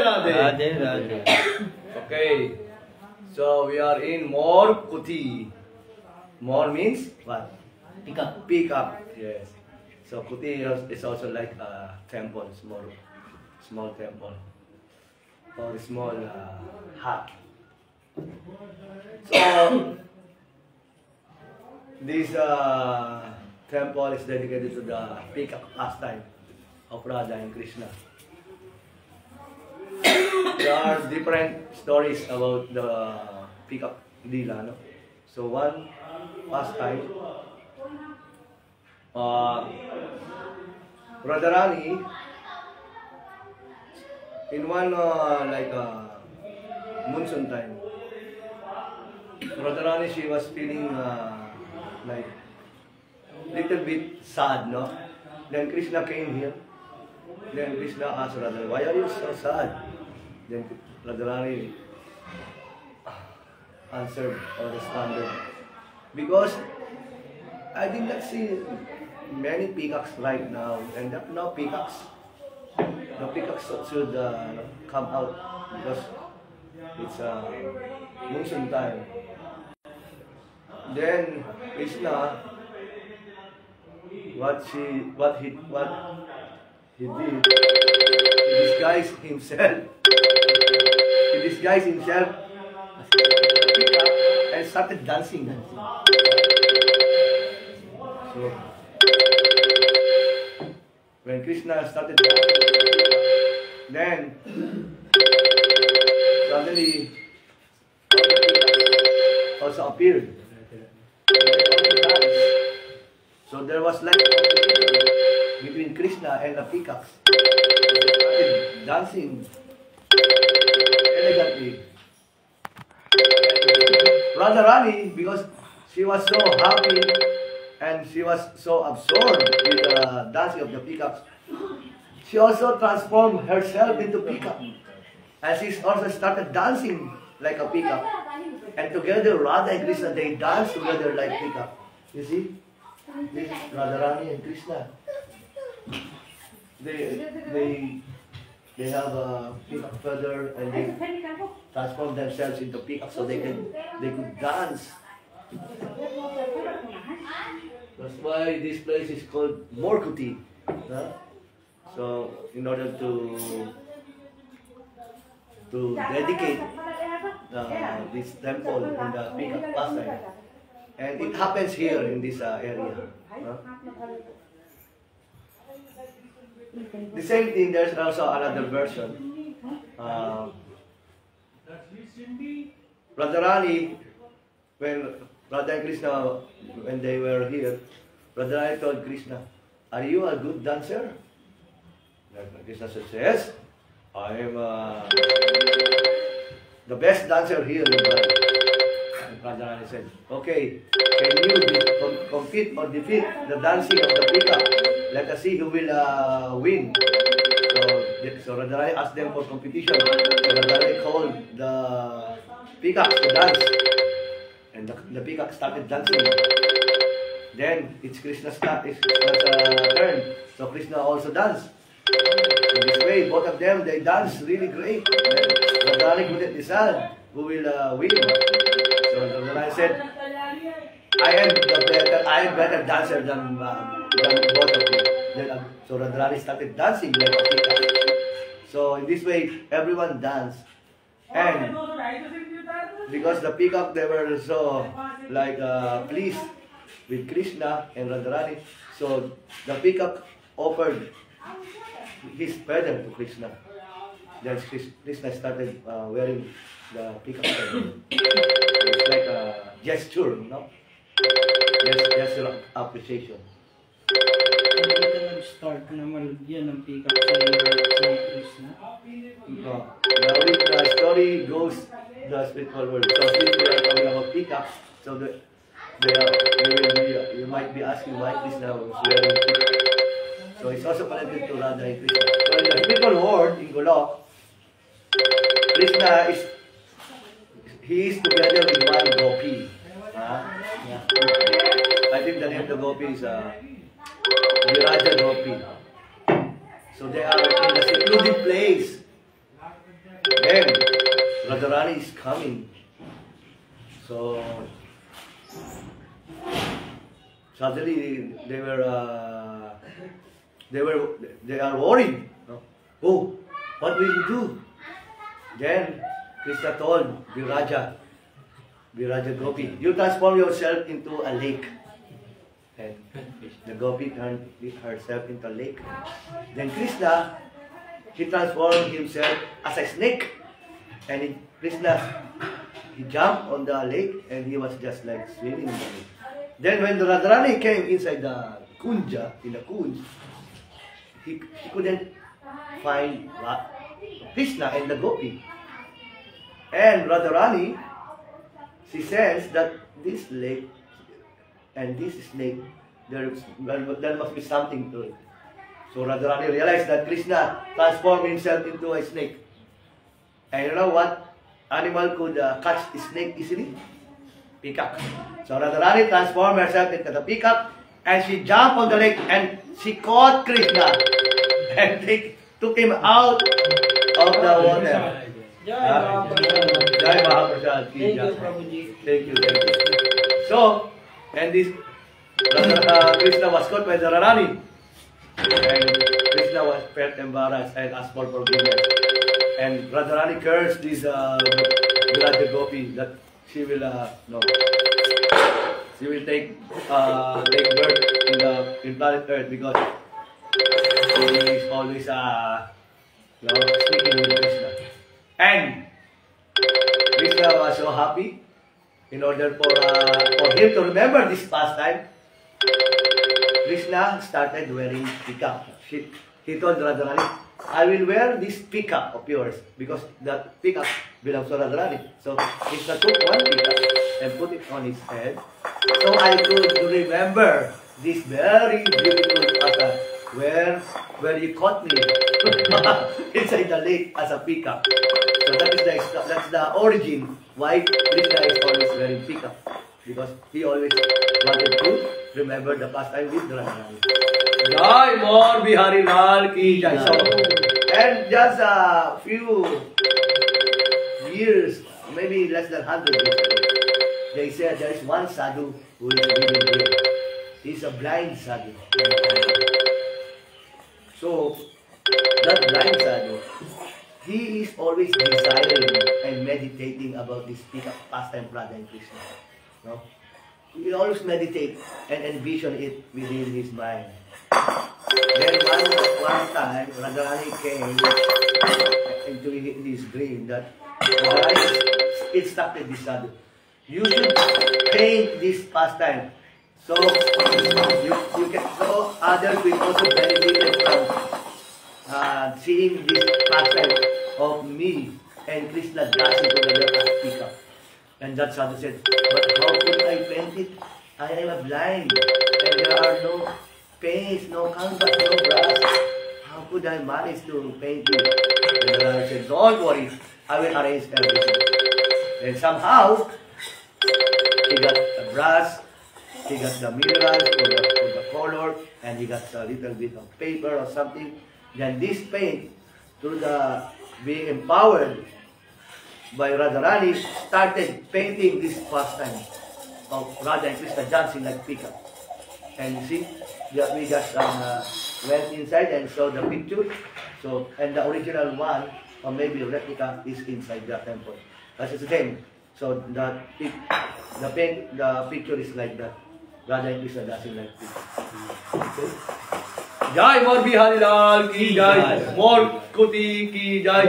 Radhe Radhe. Okay. So we are in Kuti. Mor means what? Pick up. Pick up. Yes. So Kuti is also like a temple, small temple, or small hut. So this temple is dedicated to the peacock pastime of Radha and Krishna. There are different stories about the peacock lila, no? So one pastime, Radharani, in one monsoon time, Radharani, she was feeling like little bit sad, no? Then Krishna came here. Then Krishna asked Radharani, why are you so sad? Then Radharani answered or responded, because I did not see many peacocks right now, and there are no peacocks. The peacocks should come out because it's monsoon time. Then Krishna, what he did, he disguised himself. He disguised himself as a peacock and started dancing. So when Krishna started dancing, then suddenly also appeared. So there was like a competition between Krishna and the peacocks. They started dancing elegantly. Radharani, because she was so happy and she was so absorbed with the dancing of the peacocks, she also transformed herself into peacock. And she also started dancing like a peacock. And together, Radha and Krishna, they dance together like peacock. You see? This is Radharani and Krishna. They have a peacock feather and they transform themselves into peacock so they could dance. That's why this place is called Kuti. Huh? So in order to dedicate this temple in the peacock pastime. And it happens here in this area. Huh? The same thing, there's also another version. Radharani, when Radha and Krishna, when they were here, Radharani told Krishna, are you a good dancer? Krishna says, yes, I am the best dancer here in Bali. And Radharani said, okay, can you compete or defeat the dancing of the peacock? Let us see who will win. So Radharani asked them for competition. So Radharani called the peacocks to dance. And the peacock started dancing. Then it's Krishna's turn. So Krishna also danced. In this way, both of them, they dance really great. And Radharani couldn't decide who will win. So Radharani said, I am better dancer than both of you. Then, so Radharani started dancing like a peacock. So in this way, everyone danced. And because the peacock, they were so like pleased with Krishna and Radharani, so the peacock offered his feather to Krishna. Then Krishna started wearing the peacock feather. It's like a gesture, you know? Gesture of appreciation. Hindi ka nag-start na malagyan ng pick-up sa Krishna? No. Now the story goes the spiritual world. So since we are talking about peacocks, so you might be asking why Krishna was wearing peacock. So it's also connected to Radha and Krishna. So in the spiritual world, in Golok, Krishna is together with one gopi. Yeah. I think the name of the gopi is Viraja Gopi. So they are in a secluded place. Radharani is coming. So suddenly they are worried. No? Oh, what will we do? Then Krishna told Viraja Gopi, you transform yourself into a lake. And the Gopi turned herself into a lake. Then Krishna, he transformed himself as a snake. And Krishna, he jumped on the lake and he was just like swimming in the lake. Then when the Radharani came inside the kunja, in the kunj, he couldn't find Krishna and the Gopi. And Radharani, she says that this lake and this snake, there must be something to it. So Radharani realized that Krishna transformed himself into a snake. And you know what animal could catch a snake easily? Peacock. So Radharani transformed herself into the peacock and she jumped on the lake and she caught Krishna and they took him out of the water. Jai Mahaprasad. Thank you, Prabhuji. Thank you. So, and this Krishna was caught by the Radharani. And Krishna was felt embarrassed and asked for forgiveness. And Radharani cursed this Viraja Gopi that she will she will take birth in planet Earth because she is always speaking with Krishna. And Krishna was so happy in order for him to remember this pastime. Krishna started wearing peacock. He told Radharani, I will wear this peacock of yours because that peacock belongs to Radharani. So Krishna took one peacock and put it on his head. So I could remember this very beautiful pasta where you caught me inside the lake as a peacock. So that's the origin why Krishna is always wearing peacock. Because he always wanted to remember the pastime with Radharani. Jai Mor Bihari Lal ki Jai. So, and just a few years, maybe less than 100 years ago, they said there is one sadhu who is living here. He's a blind sadhu. So, that blind sadhu, he is always desiring and meditating about this pastime Radha and Krishna. No? He always meditate and envision it within his mind. Then one time, Radharani came into his dream that Radharani instructed this sadhu, you should paint this pastime so you can, so others will also benefit from seeing this pastime of me and Krishna dancing together as peacock. And that sadhu said, but how could I paint it? I am blind and there are no paints, no canvas, no brush. How could I manage to paint it? And Radharani said, don't worry, I will arrange everything. And somehow, he got a brush, he got the minerals for the color, and he got a little bit of paper or something. Then this paint, through the being empowered by Radharani, started painting this pastime of Radha and Krishna dancing like peacock. And you see, we just went inside and saw the picture. So, and the original one, or maybe replica, is inside the temple. That's the same. So the picture is like that. Radha and Krishna dancing like peacock. Okay. Jai Mor Bihari Lal ki Jai, Mor Kuti ki Jai,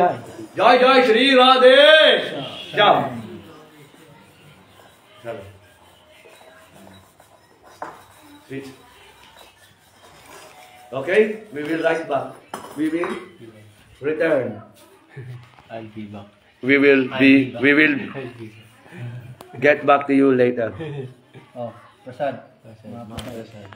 Jai Jai Shri Radhe. Jai. Switch. Okay, we will write back. We will return. I'll be back. We will get back to you later. Oh, Prasad. Prasad.